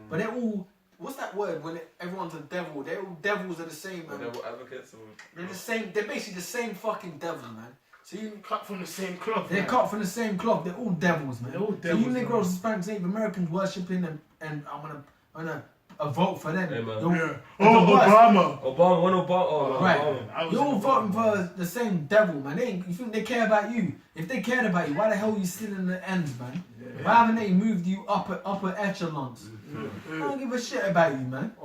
But they're all, what's that word when everyone's a devil? They're all devils are the same, man. Devil advocates or... They're the same, they're basically the same fucking devil, man. So you cut from the same cloth. They're cut from the same cloth. They're all devils, man. They're all devils. So you Negroes, Hispanics, Native Americans worshipping them, and I'm gonna vote for them. Hey, man. Obama. When Obama. Right. Obama. You're all voting for the same devil, man. You think they care about you? If they cared about you, why the hell are you still in the ends, man? Why haven't they moved you upper echelons? I don't give a shit about you, man.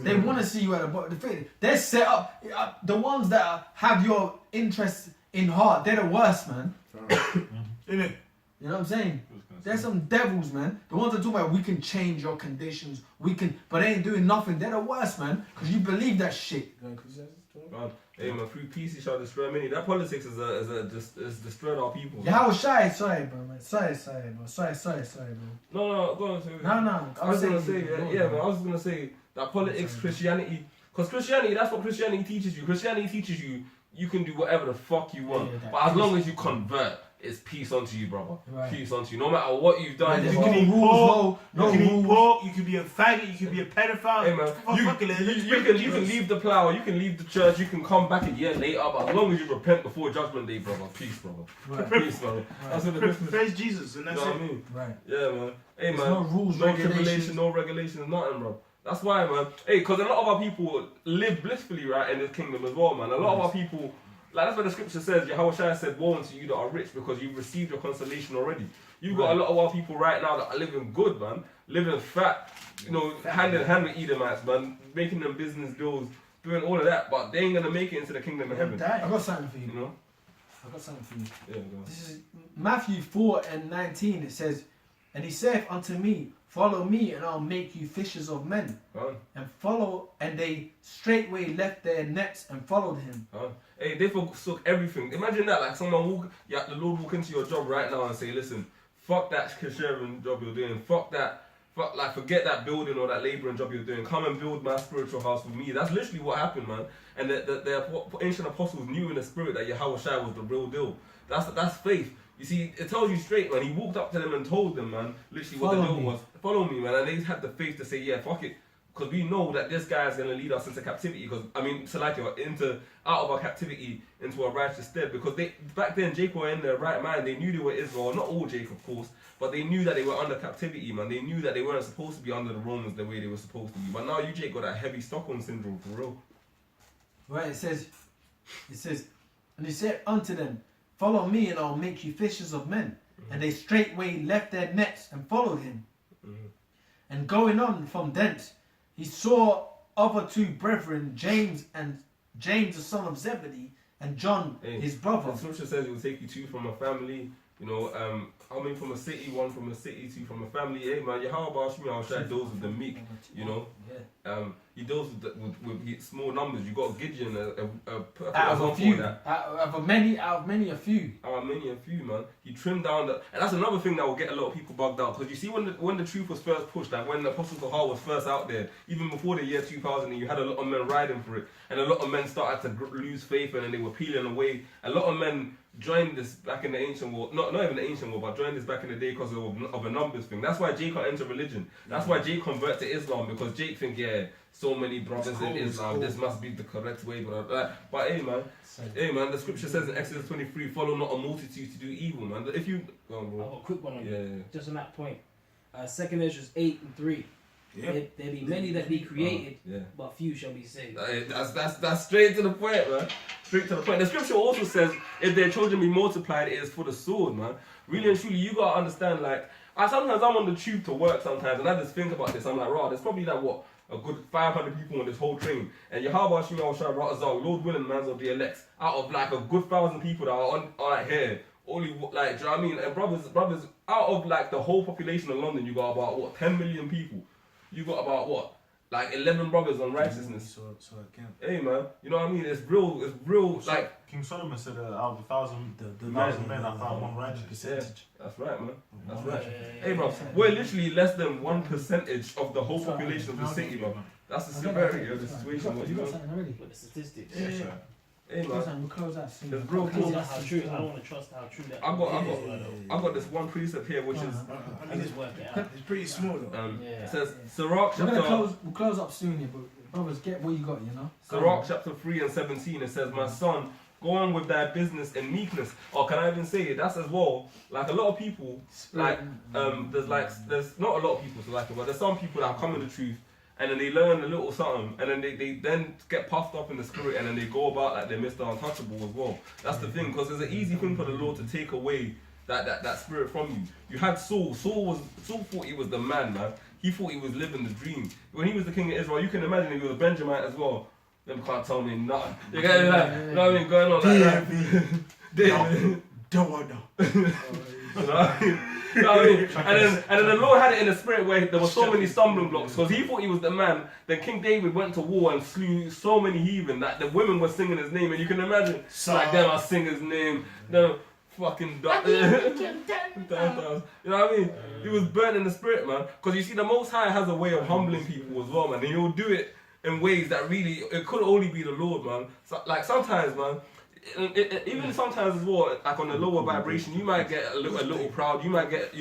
They want to see you at the bottom. They're set up. The ones that have your interests in heart, they're the worst, man. Innit? You know what I'm saying? There's some devils, man. The ones that talk about we can change your conditions, but they ain't doing nothing. They're the worst, man. Because you believe that shit. Hey man, through peace you shall destroy many. That politics is destroyed our people. Yeah, I was shy. Sorry, bro, man. Sorry, bro. Sorry, bro. No, go on. No. I was gonna say, man. I was gonna say that politics, Christianity, because Christianity, that's what Christianity teaches you. Christianity teaches you you can do whatever the fuck you want, but as long as you convert, it's peace unto you, brother. Right. Peace unto you. No matter what you've done, you can eat pork, you can be a faggot, you can be a pedophile. Hey man, you can leave the plow, you can leave the church, you can come back a year later, but as long as you repent before Judgment Day, brother, peace, brother. Right. Peace, brother. Right. That's what the Christmas. Praise Jesus, and that's you know it. What I mean? Right. Yeah, man. Hey, man. No rules, no tribulation, no regulations, nothing, bro. That's why, man. Hey, because a lot of our people live blissfully, right, in this kingdom as well, man. A lot of our people. Like that's what the scripture says. Yahushua said, "Woe unto you that are rich, because you've received your consolation already." You've got a lot of our people right now that are living good, man, living fat, you know, hand in hand with Edomites, man, making them business deals, doing all of that, but they ain't gonna make it into the kingdom of heaven. I got something for you. You know, I got something for you. Yeah, go on. This is Matthew 4:19. It says, "And he saith unto me, Follow me, and I'll make you fishers of men." And they straightway left their nets and followed him. Hey, they forsook everything. Imagine that, like someone the Lord walk into your job right now and say, "Listen, fuck that cashiering job you're doing. Forget that building or that labouring job you're doing. Come and build my spiritual house with me." That's literally what happened, man. And the ancient apostles knew in the spirit that Yahushua was the real deal. That's faith. You see, it tells you straight, man. He walked up to them and told them, man, literally what the deal was. Follow me, man. And they had the faith to say, yeah, fuck it. Because we know that this guy is going to lead us into captivity. Out of our captivity into a righteous stead. Because back then, Jacob were in their right mind. They knew they were Israel. Not all Jacob, of course. But they knew that they were under captivity, man. They knew that they weren't supposed to be under the Romans the way they were supposed to be. But now you, Jake, got that heavy Stockholm syndrome, for real. Right, it says, and he said unto them, "Follow me, and I'll make you fishers of men." Mm-hmm. And they straightway left their nets and followed him. Mm-hmm. And going on from thence, he saw other two brethren, James the son of Zebedee, and John his brother. The scripture says it will take you two from a family, you know, from a city, one from a city, two from a family. Hey man, Yahushua deals with the meek, you know. Yeah. He deals with small numbers. You got Gideon, out of many a few. Out of many a few, man. He trimmed down and that's another thing that will get a lot of people bugged out. Because you see, when the truth was first pushed, like when the Apostles of Har was first out there, even before the year 2000, you had a lot of men riding for it, and a lot of men started to lose faith, and then they were peeling away. A lot of men joined this back in the ancient world, not even the ancient world, but joined this back in the day because of a numbers thing. That's why Jake can't enter religion. That's why Jake convert to Islam, because Jake think, so many brothers in Islam, this must be the correct way. But hey man, the scripture says in Exodus 23, "Follow not a multitude to do evil," man. If you go on, bro. I've got a quick one on that. Just on that point. 2 Ezra 8:3. Yeah. There be many that be created, but few shall be saved. That's straight to the point, man. Straight to the point. The scripture also says, if their children be multiplied, it is for the sword, man. Really and truly, you gotta understand, like, sometimes I'm on the tube to work sometimes, and I just think about this. I'm like, there's probably like, a good 500 people on this whole train. And Yahweh Shemel Ratazal, Lord willing, man's of the elect, out of like a good 1,000 people that are here, only like, do you know what I mean? And brothers, out of like the whole population of London, you got about 10 million people. You got about like 11 brothers on righteousness. So hey man, you know what I mean? It's real. So like King Solomon said, out of 1,000, the 1,000 men, I found one righteous percentage. That's right, man. That's right. Hey, bro, we're literally less than 1% of the whole population of the city, bro. That's the severity of the situation. You got something already? With the statistics. Yeah. Hey man, We'll close that scene. There's real Because talk. that's how true. I don't want to trust how true that. I got this one precept here which is I mean, Just work it out. it's pretty small though. Yeah. it says Sirach We'll close up soon here, but brothers, get what you got, you know. Sirach chapter 3 and 17. It says, "My son, go on with thy business in meekness." Or can I even say it? That's as well. Like a lot of people, like there's not a lot of people to like it, but there's some people that come in the truth. And then they learn a little something, and then they then get puffed up in the spirit, and then they go about like they're Mr. Untouchable as well. That's the thing, because it's an easy thing for the Lord to take away that spirit from you. You had Saul. Saul thought he was the man. He thought he was living the dream. When he was the king of Israel, you can imagine he was a Benjamite as well. Them can't tell me nothing. You get like, you know what I mean? Going on like that. David. Don't want You know what I mean? You know what I mean? And then the Lord had it in the spirit where there were so many stumbling blocks because he thought he was the man. Then King David went to war and slew so many heathen that the women were singing his name, and you can imagine like them I sing his name, them fucking you know what I mean? He was burnt in the spirit, man. Because you see, the Most High has a way of humbling people as well, man, and he'll do it in ways that really it could only be the Lord, man. So, like sometimes, man. Even sometimes as well, like on a lower vibration, you might get a little proud, you might get,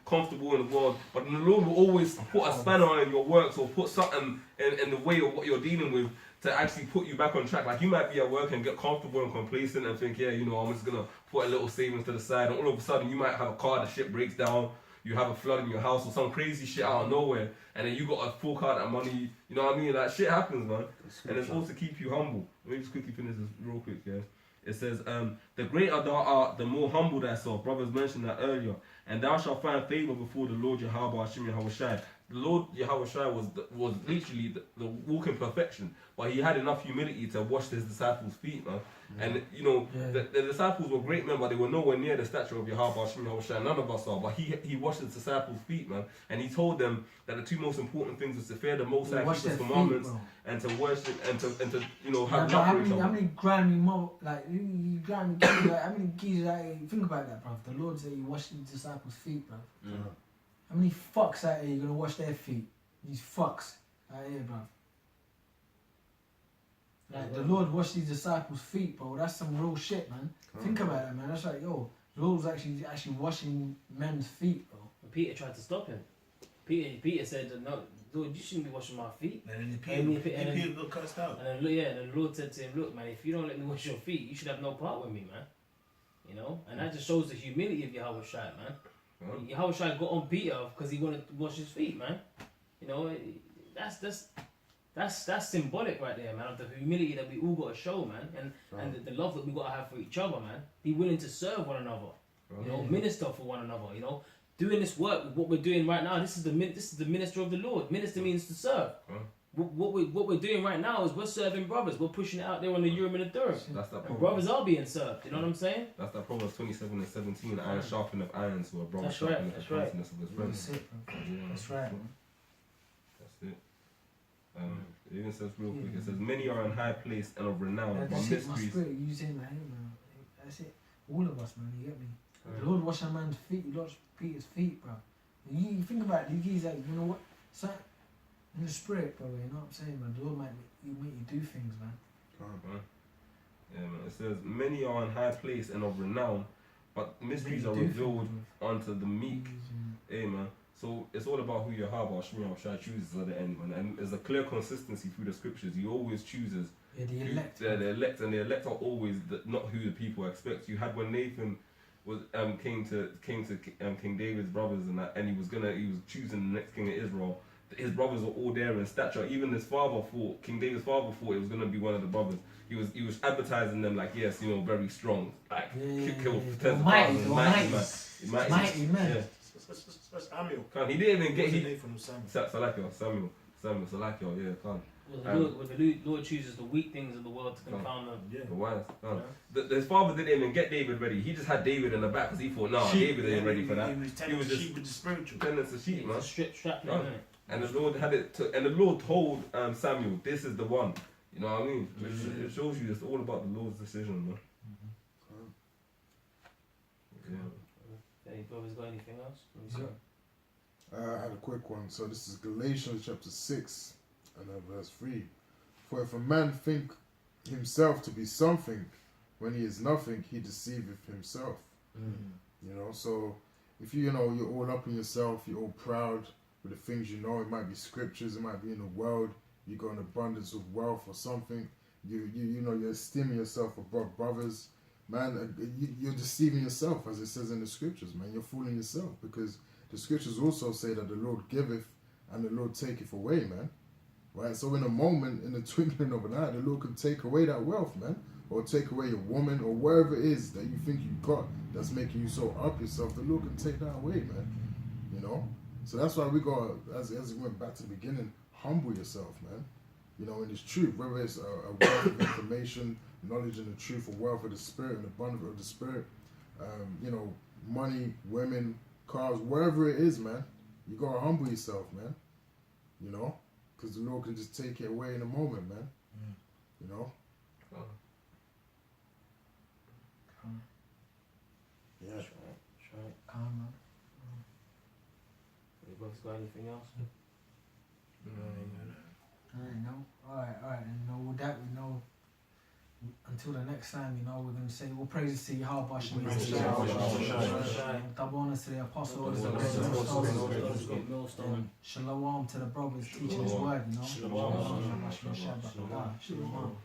comfortable in the world, but the Lord will always put a spanner in your works or put something in the way of what you're dealing with to actually put you back on track. Like you might be at work and get comfortable and complacent and think, yeah, I'm just gonna put a little savings to the side, and all of a sudden you might have a car, the shit breaks down, you have a flood in your house or some crazy shit out of nowhere, and then you got to fork out that money, you know what I mean? Like shit happens, man. And it's all to keep you humble. Let me just quickly finish this real quick, yeah. It says, the greater thou art, the more humble thyself. Brothers mentioned that earlier. And thou shalt find favor before the Lord Yahweh Hashem Yahweh Shai. The Lord Yahweh Shai was literally the walking perfection. But he had enough humility to wash his disciples' feet, man. And, the disciples were great men, but they were nowhere near the stature of Yahweh Hashem Yahweh Shai. None of us are. But he washed his disciples' feet, man. And he told them that the two most important things was to fear the Most High, keep his commandments, and to worship, and to have love for each other. How many grimy you grimy keys, like, how many keys, like, think about that, bro. The Lord said he washed his disciples' feet, bro. How many fucks out here you gonna wash their feet? These fucks out here, bro. Like, the Lord washed his disciples' feet, bro. That's some real shit, man. Think about that, man. That's like, the Lord was actually washing men's feet, bro. Peter tried to stop him. Peter said, "No, Lord, you shouldn't be washing my feet." And then Peter got cussed out. And then the Lord said to him, "Look, man, if you don't let me wash your feet, you should have no part with me, man." And that just shows the humility of Yahweh Shai, man. Yahweh Shai got on Peter because he wanted to wash his feet, man. That's symbolic right there, man, of the humility that we all got to show, man, and the love that we got to have for each other, man. Be willing to serve one another, minister for one another, Doing this work, what we're doing right now, this is the minister of the Lord. Minister means to serve. What we're doing right now is we're serving brothers. We're pushing it out there on the Urim and the Thummim. And brothers are being served. You know what I'm saying? That's that Proverbs 27 and 17. Iron sharpeneth iron, so a brother sharpeneth the countenance of his friend. That's right. That's it. It even says real quick. It says, "Many are in high place and of renown, but That's it, my mysteries." spirit, you say, man, that's it. All of us, man, you get me? The Lord washed a man's feet, he washed Peter's feet, bro. And you think about it, he's like, you know what? In the spirit, bro, you know what I'm saying, man? The Lord make you do things, man. Yeah, man. It says, "Many are in high place and of renown, but mysteries are revealed unto the meek." Hey, man. So it's all about who Yahweh Shai chooses at the end, man. And there's a clear consistency through the scriptures. He always chooses. Yeah, the elect. The elect, and the elect are always not who the people expect. You had when Nathan was came to King David's brothers and he was choosing the next king of Israel. His brothers were all there in stature. Even his father thought, King David's father thought it was gonna be one of the brothers. He was advertising them like, yes, very strong, like kill tens of thousands, mighty man. Yeah. Samuel. He didn't even get Samuel. Salakio, yeah, can't. Well, the Lord chooses the weak things of the world to confound them. The wise. His father didn't even get David ready. He just had David in the back because he thought, David ain't ready for that. He was just sheep with the spiritual. Tending to sheep, man. Strap down, innit? And the Lord had it and the Lord told Samuel, "This is the one." You know what I mean? It shows you it's all about the Lord's decision, man. Any brothers got anything else? I had a quick one. So this is Galatians chapter 6 and verse 3. For if a man think himself to be something when he is nothing, he deceiveth himself. You know, so if you know you're all up in yourself, you're all proud with the things you know, it might be scriptures, it might be in the world, you got an abundance of wealth or something, you know, you're esteeming yourself above brothers, man, you're deceiving yourself, as it says in the scriptures, man. You're fooling yourself, because the scriptures also say that the Lord giveth and the Lord taketh away, man. Right? So in a moment, in the twinkling of an eye, the Lord can take away that wealth, man, or take away your woman, or wherever it is that you think you got that's making you so up yourself. The Lord can take that away, man. You know. So that's why we got, as we went back to the beginning, humble yourself, man. You know, in this truth, whether it's a wealth of information, knowledge and the truth, or wealth of the spirit and abundance of the spirit, you know, money, women, cars, wherever it is, man. You gotta humble yourself, man. You know, because the Lord can just take it away in a moment, man. You know. Yeah. Right. Calm, Anybody got anything else? Alright, no. Alright, and you know, with that, we know until the next time, you know, we're going to say, all praises to Yahweh Shem. Double honors to the apostles, the great millstone. Shalom to the brothers teaching his word, you know. Shalom.